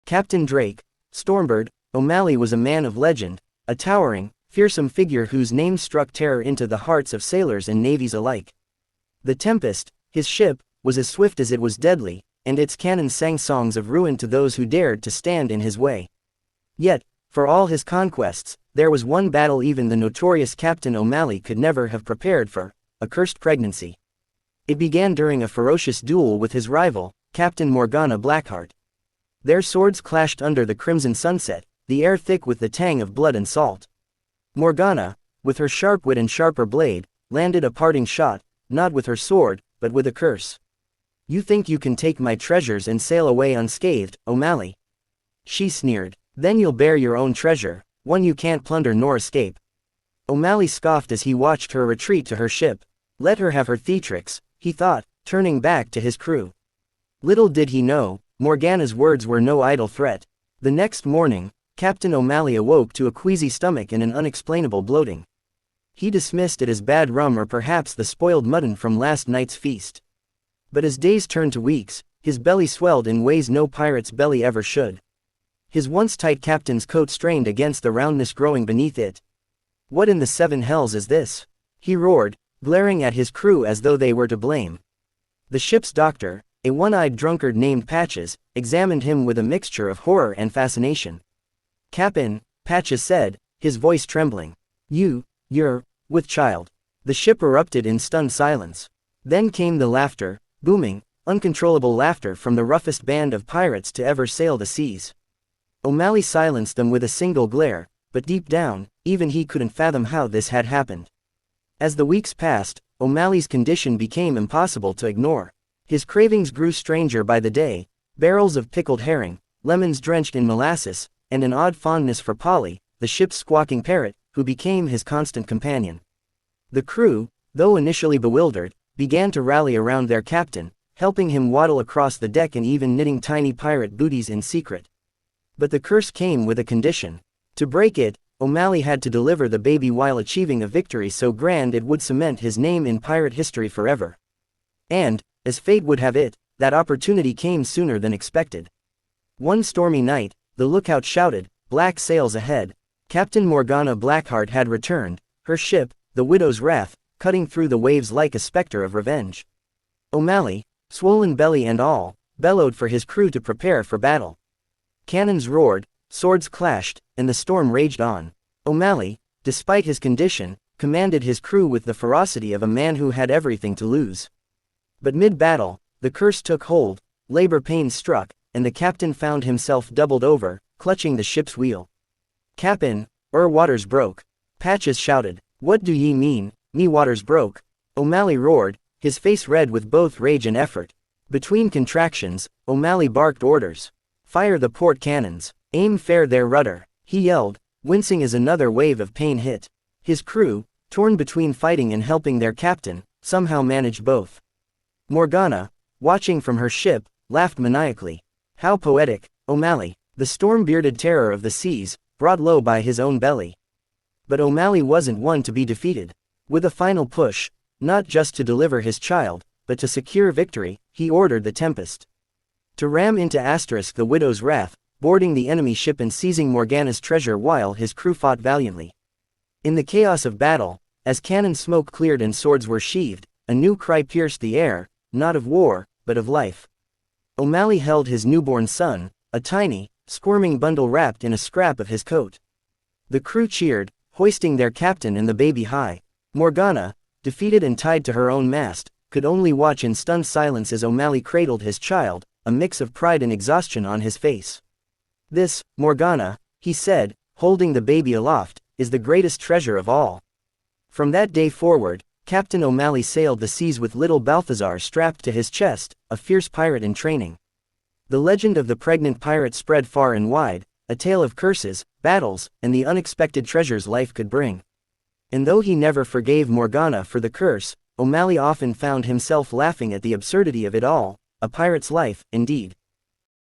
Captain Drake, Stormbird, O'Malley was a man of legend, a towering, fearsome figure whose name struck terror into the hearts of sailors and navies alike. The Tempest, his ship, was as swift as it was deadly, and its cannons sang songs of ruin to those who dared to stand in his way. Yet, for all his conquests, there was one battle even the notorious Captain O'Malley could never have prepared for: a cursed pregnancy. It began during a ferocious duel with his rival, Captain Morgana Blackheart. Their swords clashed under the crimson sunset, the air thick with the tang of blood and salt. Morgana, with her sharp wit and sharper blade, landed a parting shot, not with her sword, but with a curse. "You think you can take my treasures and sail away unscathed, O'Malley?" she sneered. "Then you'll bear your own treasure, one you can't plunder nor escape." O'Malley scoffed as he watched her retreat to her ship. Let her have her theatrics, he thought, turning back to his crew. Little did he know, Morgana's words were no idle threat. The next morning, Captain O'Malley awoke to a queasy stomach and an unexplainable bloating. He dismissed it as bad rum or perhaps the spoiled mutton from last night's feast. But as days turned to weeks, his belly swelled in ways no pirate's belly ever should. His once tight captain's coat strained against the roundness growing beneath it. "What in the seven hells is this?" he roared, glaring at his crew as though they were to blame. The ship's doctor, a one-eyed drunkard named Patches, examined him with a mixture of horror and fascination. "Cap'n," Patches said, his voice trembling. You're with child." The ship erupted in stunned silence. Then came the laughter, booming, uncontrollable laughter from the roughest band of pirates to ever sail the seas. O'Malley silenced them with a single glare, but deep down, even he couldn't fathom how this had happened. As the weeks passed, O'Malley's condition became impossible to ignore. His cravings grew stranger by the day: barrels of pickled herring, lemons drenched in molasses, and an odd fondness for Polly, the ship's squawking parrot, who became his constant companion. The crew, though initially bewildered, began to rally around their captain, helping him waddle across the deck and even knitting tiny pirate booties in secret. But the curse came with a condition. To break it, O'Malley had to deliver the baby while achieving a victory so grand it would cement his name in pirate history forever. And, as fate would have it, that opportunity came sooner than expected. One stormy night, the lookout shouted, "Black sails ahead!" Captain Morgana Blackheart had returned, her ship, the Widow's Wrath, cutting through the waves like a specter of revenge. O'Malley, swollen belly and all, bellowed for his crew to prepare for battle. Cannons roared, swords clashed, and the storm raged on. O'Malley, despite his condition, commanded his crew with the ferocity of a man who had everything to lose. But mid-battle, the curse took hold, labor pains struck, and the captain found himself doubled over, clutching the ship's wheel. "Cap'n, waters broke," Patches shouted. "What do ye mean, me waters broke?" O'Malley roared, his face red with both rage and effort. Between contractions, O'Malley barked orders. "Fire the port cannons, aim fair their rudder," he yelled, wincing as another wave of pain hit. His crew, torn between fighting and helping their captain, somehow managed both. Morgana, watching from her ship, laughed maniacally. How poetic, O'Malley, the storm-bearded terror of the seas, brought low by his own belly. But O'Malley wasn't one to be defeated. With a final push, not just to deliver his child, but to secure victory, he ordered the Tempest to ram into the Widow's Wrath, boarding the enemy ship and seizing Morgana's treasure while his crew fought valiantly. In the chaos of battle, as cannon smoke cleared and swords were sheathed, a new cry pierced the air, not of war, but of life. O'Malley held his newborn son, a tiny, squirming bundle wrapped in a scrap of his coat. The crew cheered, hoisting their captain and the baby high. Morgana, defeated and tied to her own mast, could only watch in stunned silence as O'Malley cradled his child, a mix of pride and exhaustion on his face. "This, Morgana," he said, holding the baby aloft, "is the greatest treasure of all." From that day forward, Captain O'Malley sailed the seas with little Balthazar strapped to his chest, a fierce pirate in training. The legend of the pregnant pirate spread far and wide, a tale of curses, battles, and the unexpected treasures life could bring. And though he never forgave Morgana for the curse, O'Malley often found himself laughing at the absurdity of it all. A pirate's life, indeed.